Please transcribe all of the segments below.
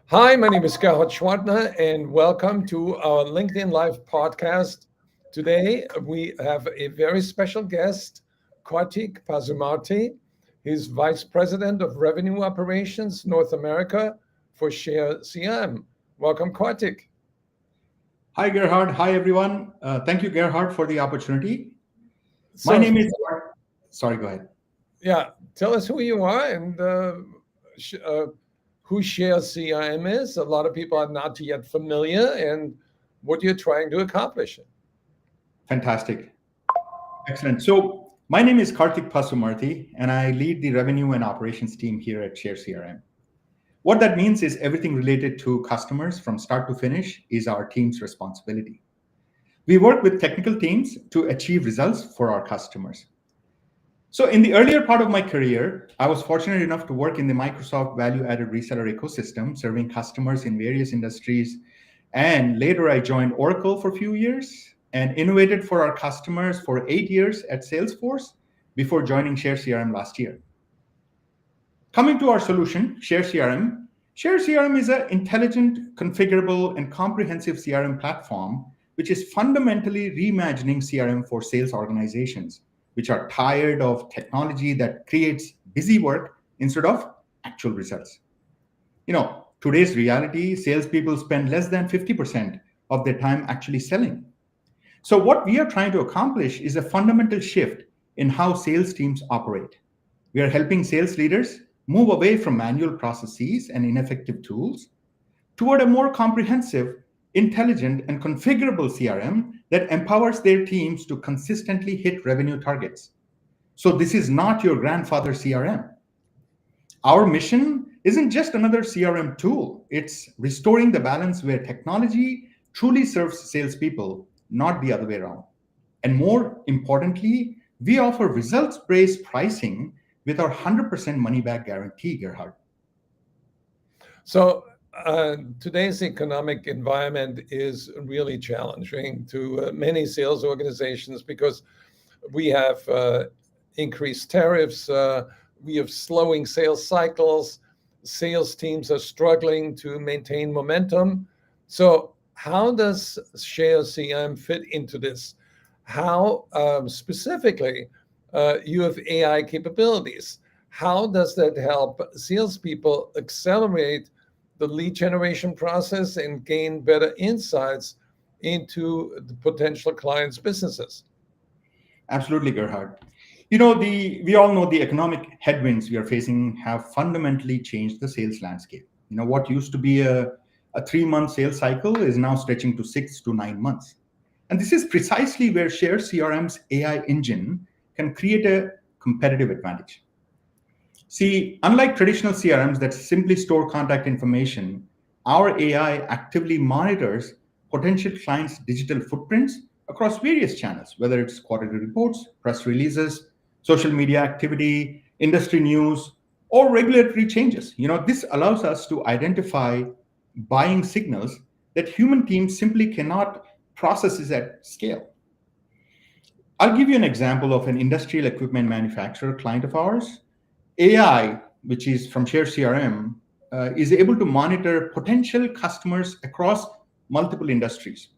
Hi, my name is Gerhard Schwartner, and welcome to our LinkedIn Live podcast. Today, we have a very special guest, Kartik Pasumarti. He's Vice President of Revenue Operations North America for ShareCRM. Welcome, Kartik. Hi, Gerhard. Hi, everyone. Thank you, Gerhard, for the opportunity. My So, name is. Sorry, go ahead. yeah, tell us who you are and sh- uh, who ShareCRM is. A lot of people are not yet familiar and what you're trying to accomplish. Fantastic. Excellent. So, my name is Kartik Pasumarti, and I lead the revenue and operations team here at ShareCRM. What that means is everything related to customers from start to finish is our team's responsibility. We work with technical teams to achieve results for our customers. So, in the earlier part of my career, I was fortunate enough to work in the Microsoft value added reseller ecosystem, serving customers in various industries. And later, I joined Oracle for a few years and innovated for our customers for 8 years at Salesforce before joining ShareCRM last year. Coming to our solution, ShareCRM. ShareCRM is an intelligent, configurable, and comprehensive CRM platform, which is fundamentally reimagining CRM for sales organizations, which are tired of technology that creates busy work instead of actual results. Today's reality, salespeople spend less than 50% of their time actually selling. So, what we are trying to accomplish is a fundamental shift in how sales teams operate. We are helping sales leaders move away from manual processes and ineffective tools toward a more comprehensive, intelligent, and configurable CRM that empowers their teams to consistently hit revenue targets. So, this is not your grandfather's CRM. Our mission isn't just another CRM tool, it's restoring the balance where technology truly serves salespeople, not the other way around. And more importantly, we offer results based pricing with our 100% money back guarantee, Gerhard. So, today's economic environment is really challenging to many sales organizations because we have increased tariffs, we have slowing sales cycles, sales teams are struggling to maintain momentum. So, how does ShareCM fit into this? How specifically you have AI capabilities? How does that help salespeople accelerate the lead generation process and gain better insights into the potential clients' businesses? Absolutely, Gerhard. We all know the economic headwinds we are facing have fundamentally changed the sales landscape. What used to be a 3 month sales cycle is now stretching to 6 to 9 months. And this is precisely where Share CRM's AI engine can create a competitive advantage. See, unlike traditional CRMs that simply store contact information, our AI actively monitors potential clients' digital footprints across various channels, whether it's quarterly reports, press releases, social media activity, industry news, or regulatory changes. This allows us to identify buying signals that human teams simply cannot process at scale. I'll give you an example of an industrial equipment manufacturer client of ours. AI, which is from Share CRM, is able to monitor potential customers across multiple industries.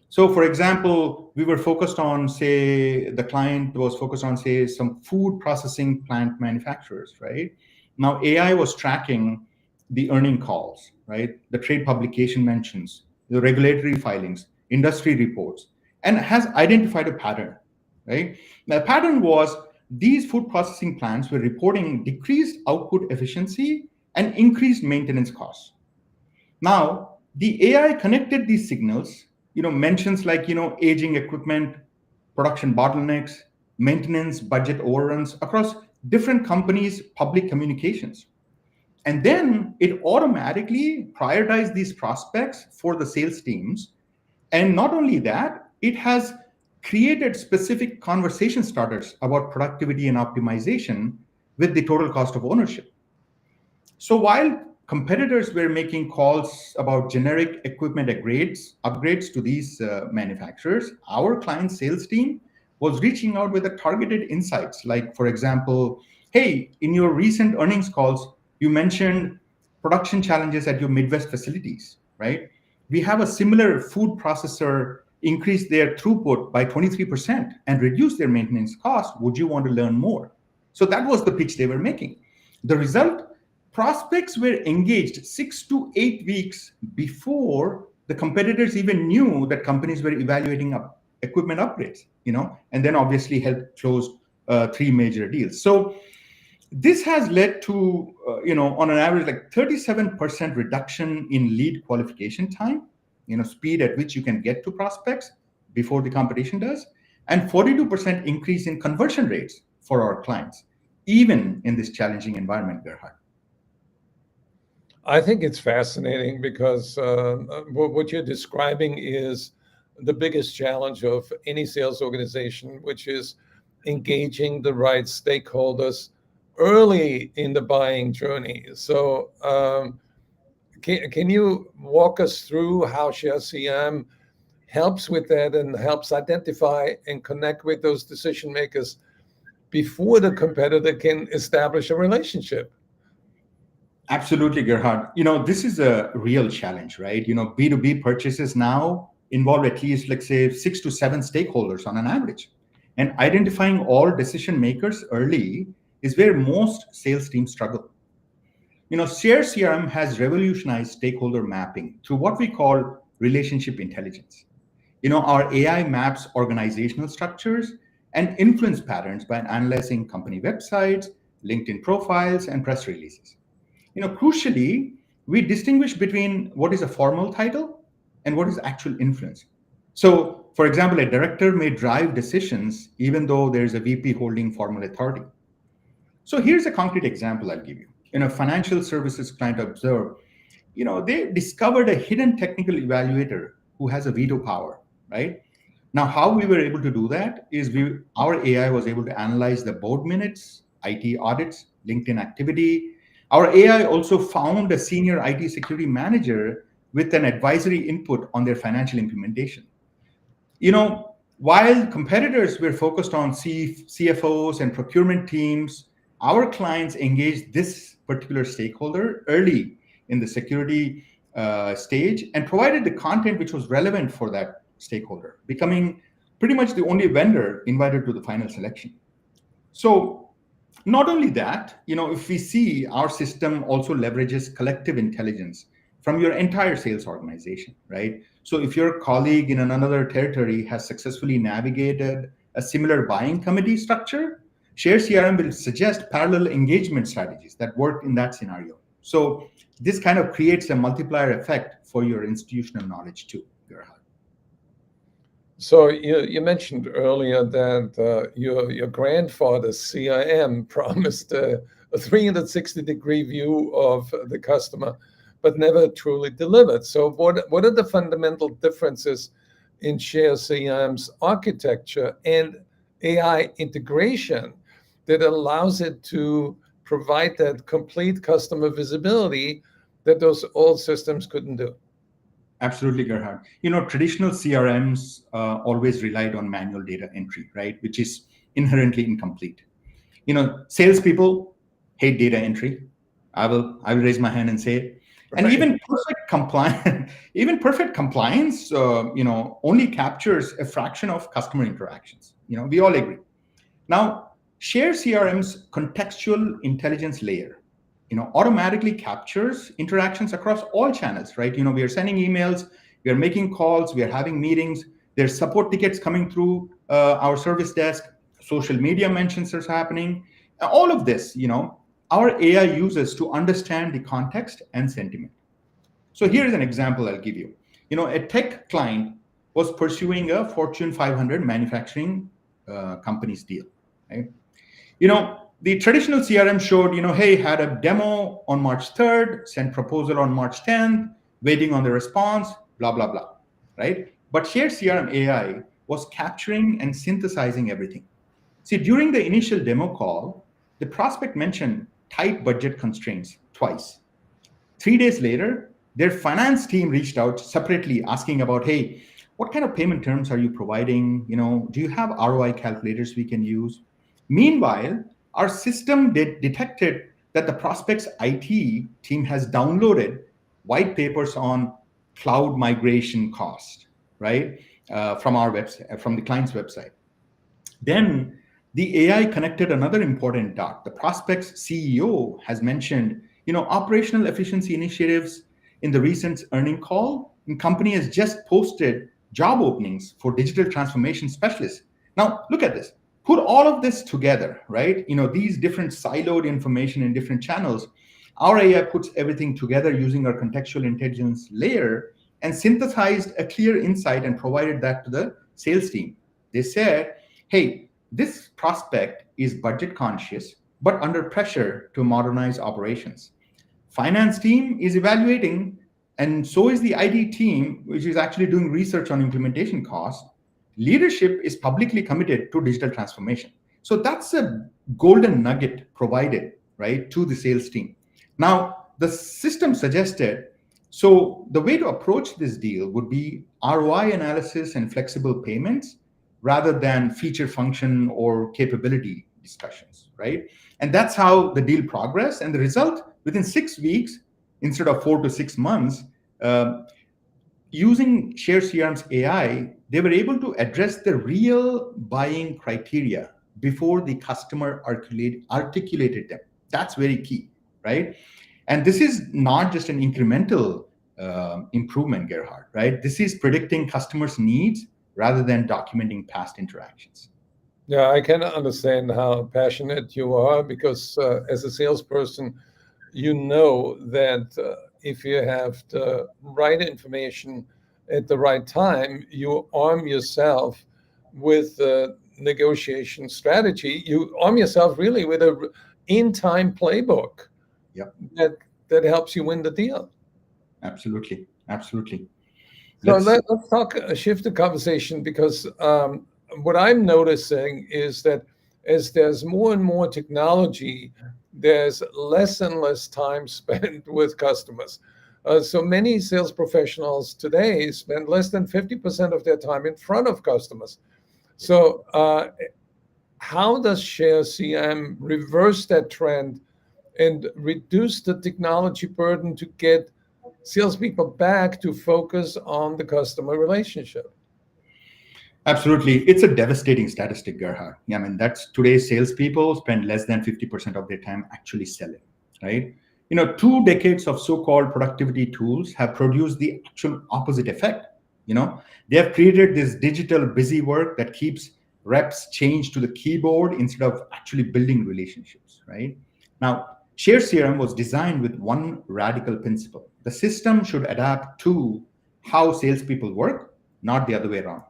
So, for example, we were focused on, say, the client was focused on, say, some food processing plant manufacturers, right? Now, AI was tracking the earning calls, right? The trade publication mentions, the regulatory filings, industry reports, and has identified a pattern, right? The pattern was these food processing plants were reporting decreased output efficiency and increased maintenance costs. Now, the AI connected these signals, mentions like, aging equipment, production bottlenecks, maintenance budget overruns across different companies' public communications. And then it automatically prioritized these prospects for the sales teams. And not only that, it has created specific conversation starters about productivity and optimization with the total cost of ownership. So while competitors were making calls about generic equipment upgrades to these manufacturers, our client sales team was reaching out with a targeted insights like, for example, hey, in your recent earnings calls, You mentioned production challenges at your Midwest facilities, right? We have a similar food processor increase their throughput by 23% and reduce their maintenance cost. Would you want to learn more? So that was the pitch they were making. The result, prospects were engaged 6 to 8 weeks before the competitors even knew that companies were evaluating equipment upgrades, and then obviously helped close three major deals. So this has led to, on an average, like 37% reduction in lead qualification time, speed at which you can get to prospects before the competition does, and 42% increase in conversion rates for our clients, even in this challenging environment, Gerhard. I think it's fascinating because what you're describing is the biggest challenge of any sales organization, which is engaging the right stakeholders early in the buying journey. So, can you walk us through how ShareCRM helps with that and helps identify and connect with those decision makers before the competitor can establish a relationship? Absolutely, Gerhard. This is a real challenge, right? B2B purchases now involve at least, let's say, 6 to 7 stakeholders on an average. And identifying all decision makers early is where most sales teams struggle. ShareCRM has revolutionized stakeholder mapping through what we call relationship intelligence. Our AI maps organizational structures and influence patterns by analyzing company websites, LinkedIn profiles, and press releases. Crucially, we distinguish between what is a formal title and what is actual influence. So, for example, a director may drive decisions even though there's a VP holding formal authority. So here's a concrete example I'll give you. Financial services client observed, they discovered a hidden technical evaluator who has a veto power, right? Now, how we were able to do that is our AI was able to analyze the board minutes, IT audits, LinkedIn activity. Our AI also found a senior IT security manager with an advisory input on their financial implementation. While competitors were focused on CFOs and procurement teams, our clients engaged this particular stakeholder early in the security stage and provided the content which was relevant for that stakeholder, becoming pretty much the only vendor invited to the final selection. So not only that, if we see our system also leverages collective intelligence from your entire sales organization, right? So if your colleague in another territory has successfully navigated a similar buying committee structure, ShareCRM will suggest parallel engagement strategies that work in that scenario. So this kind of creates a multiplier effect for your institutional knowledge too, Gerhard. So you mentioned earlier that your grandfather's CRM promised a 360-degree view of the customer, but never truly delivered. So what are the fundamental differences in ShareCRM's architecture and AI integration that allows it to provide that complete customer visibility that those old systems couldn't do? Absolutely, Gerhard. Traditional CRMs always relied on manual data entry, right? Which is inherently incomplete. Salespeople hate data entry. I will raise my hand and say it. And Right. even perfect compliance, only captures a fraction of customer interactions. We all agree. Now, ShareCRM's contextual intelligence layer automatically captures interactions across all channels, right? We are sending emails, we are making calls, we are having meetings, there's support tickets coming through our service desk, social media mentions are happening. All of this, our AI uses to understand the context and sentiment. So here's an example I'll give you. A tech client was pursuing a Fortune 500 manufacturing company's deal, right? The traditional CRM showed, hey, had a demo on March 3rd, sent proposal on March 10th, waiting on the response, blah, blah, blah, right? But ShareCRM AI was capturing and synthesizing everything. See, during the initial demo call, the prospect mentioned tight budget constraints twice. 3 days later, their finance team reached out separately asking about, hey, what kind of payment terms are you providing? Do you have ROI calculators we can use? Meanwhile, our system detected that the prospect's IT team has downloaded white papers on cloud migration cost, right? From our website, from the client's website. Then the AI connected another important dot. The prospect's CEO has mentioned, operational efficiency initiatives in the recent earning call. And company has just posted job openings for digital transformation specialists. Now, look at this. Put all of this together, right? These different siloed information in different channels. Our AI puts everything together using our contextual intelligence layer and synthesized a clear insight and provided that to the sales team. They said, hey, this prospect is budget conscious, but under pressure to modernize operations. Finance team is evaluating, and so is the IT team, which is actually doing research on implementation costs. Leadership is publicly committed to digital transformation. So that's a golden nugget provided, right, to the sales team. Now, the system suggested, so the way to approach this deal would be ROI analysis and flexible payments rather than feature function or capability discussions, right? And that's how the deal progressed. And the result, within 6 weeks, instead of 4 to 6 months, using ShareCRM's AI, they were able to address the real buying criteria before the customer articulated them. That's very key, right? And this is not just an incremental improvement, Gerhard, right? This is predicting customers' needs rather than documenting past interactions. Yeah, I can understand how passionate you are because as a salesperson, you know that if you have the right information at the right time, you arm yourself with a negotiation strategy. You arm yourself really with a in-time playbook. Yep. That helps you win the deal. Absolutely. So let's talk, shift the conversation because what I'm noticing is that as there's more and more technology, there's less and less time spent with customers. So many sales professionals today spend less than 50% of their time in front of customers. So how does ShareCRM reverse that trend and reduce the technology burden to get salespeople back to focus on the customer relationship? Absolutely. It's a devastating statistic, Gerhard. I mean, that's today's salespeople spend less than 50% of their time actually selling, right? 2 decades of so-called productivity tools have produced the actual opposite effect. They have created this digital busy work that keeps reps chained to the keyboard instead of actually building relationships, right? Now, ShareCRM was designed with one radical principle. The system should adapt to how salespeople work, not the other way around.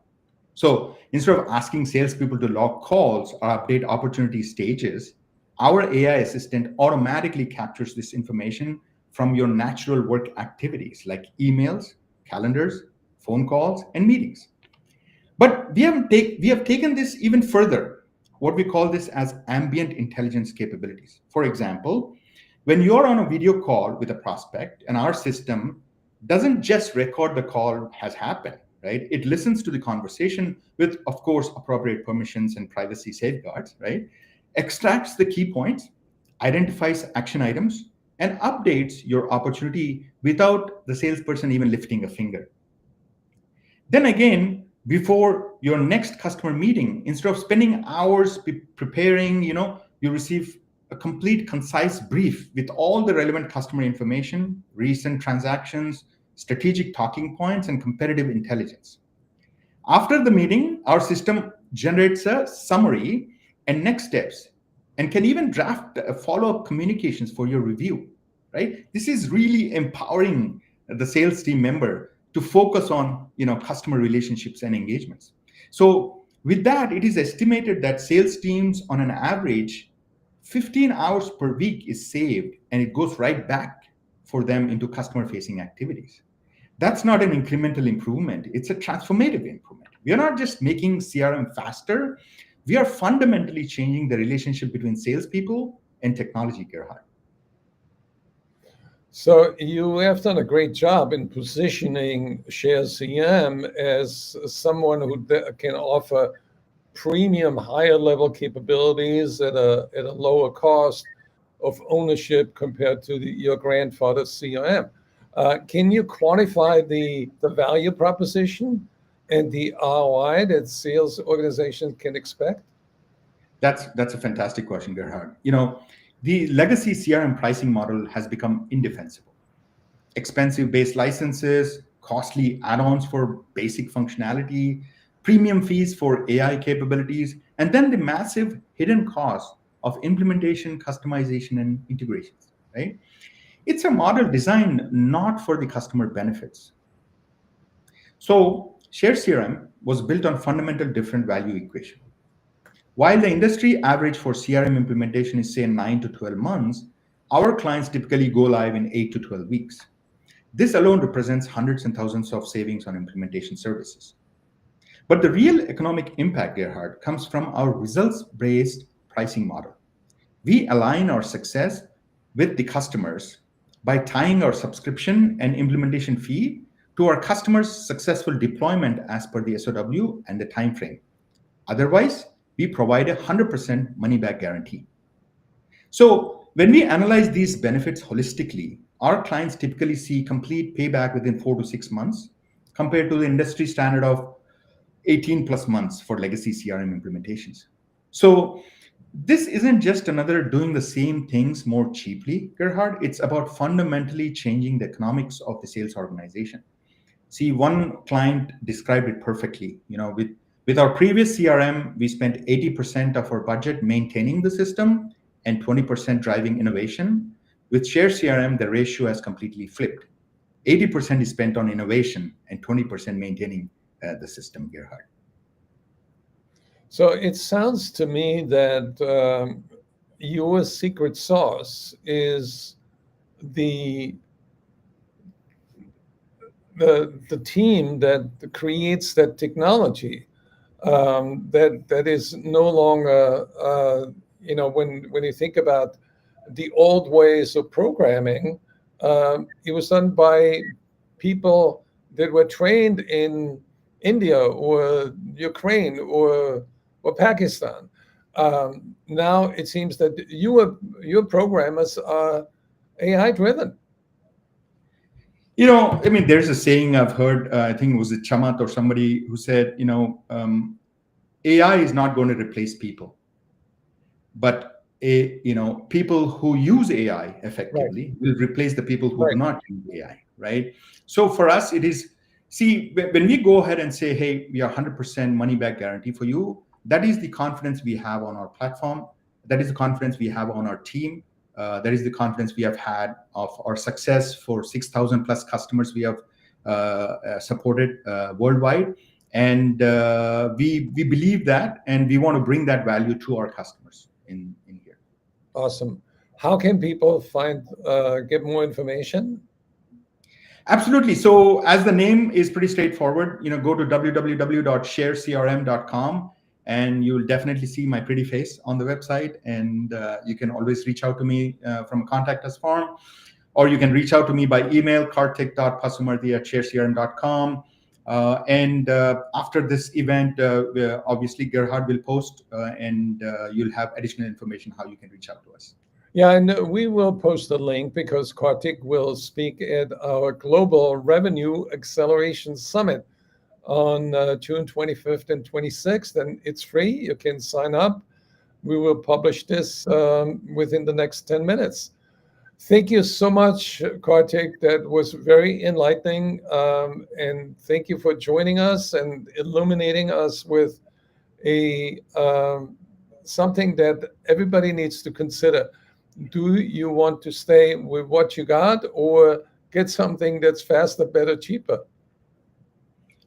So instead of asking salespeople to log calls or update opportunity stages, our AI assistant automatically captures this information from your natural work activities like emails, calendars, phone calls, and meetings. But we have taken this even further. What we call this as ambient intelligence capabilities. For example, when you're on a video call with a prospect and our system doesn't just record the call has happened, right? It listens to the conversation with, of course, appropriate permissions and privacy safeguards, right? Extracts the key points, identifies action items, and updates your opportunity without the salesperson even lifting a finger. Then again, before your next customer meeting, instead of spending hours preparing, you receive a complete, concise brief with all the relevant customer information, recent transactions, strategic talking points, and competitive intelligence. After the meeting, our system generates a summary and next steps and can even draft follow-up communications for your review, right? This is really empowering the sales team member to focus on customer relationships and engagements. So with that, it is estimated that sales teams on an average 15 hours per week is saved, and it goes right back for them into customer-facing activities. That's not an incremental improvement. It's a transformative improvement. We are not just making CRM faster. We are fundamentally changing the relationship between salespeople and technology, Gerhard. So you have done a great job in positioning ShareCRM as someone who can offer premium, higher level capabilities at a lower cost. of ownership compared to your grandfather's CRM. Can you quantify the value proposition and the ROI that sales organizations can expect? That's a fantastic question, Gerhard. You know, the legacy CRM pricing model has become indefensible. Expensive base licenses, costly add-ons for basic functionality, premium fees for AI capabilities, and then the massive hidden cost of implementation, customization, and integrations, right? It's a model designed not for the customer benefits. So ShareCRM was built on fundamental different value equation. While the industry average for CRM implementation is say 9 to 12 months, our clients typically go live in 8 to 12 weeks. This alone represents hundreds and thousands of savings on implementation services. But the real economic impact, Gerhard, comes from our results-based pricing model. We align our success with the customers by tying our subscription and implementation fee to our customers' successful deployment as per the SOW and the time frame. Otherwise, we provide a 100% money-back guarantee. So when we analyze these benefits holistically, our clients typically see complete payback within 4 to 6 months compared to the industry standard of 18 plus months for legacy CRM implementations. So this isn't just another doing the same things more cheaply, Gerhard. It's about fundamentally changing the economics of the sales organization. See, one client described it perfectly. You know, with our previous CRM, we spent 80% of our budget maintaining the system and 20% driving innovation. With ShareCRM, the ratio has completely flipped. 80% is spent on innovation and 20% maintaining the system, Gerhard. So it sounds to me that your secret sauce is the team that creates that technology that is no longer when you think about the old ways of programming, it was done by people that were trained in India or Ukraine or Pakistan. Now it seems that your programmers are AI driven. You know, I mean, there's a saying I've heard, I think it was a Chamat or somebody who said, AI is not going to replace people, but people who use AI effectively will replace the people who do not use AI, right? So for us, it is, see, when we go ahead and say, hey, we are 100% money back guarantee for you, that is the confidence we have on our platform. That is the confidence we have on our team. That is the confidence we have had of our success for 6,000 plus customers we have supported worldwide. And we believe that, and we want to bring that value to our customers in here. Awesome. How can people get more information? Absolutely. So as the name is pretty straightforward, go to www.sharecrm.com. And you'll definitely see my pretty face on the website. And you can always reach out to me from a contact us form, or you can reach out to me by email, kartik.pasumarti@sharecrm.com. And after this event, obviously Gerhard will post and you'll have additional information how you can reach out to us. Yeah, and we will post a link because Kartik will speak at our Global Revenue Acceleration Summit on June 25th and 26th, and it's free. You can sign up. We will publish this within the next 10 minutes. Thank you so much, Kartik. That was very enlightening. And thank you for joining us and illuminating us with something that everybody needs to consider. Do you want to stay with what you got or get something that's faster, better, cheaper?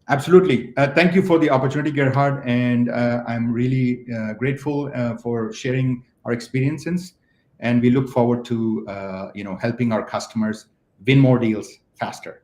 Absolutely. Thank you for the opportunity, Gerhard. And I'm really grateful for sharing our experiences. And we look forward to helping our customers win more deals faster.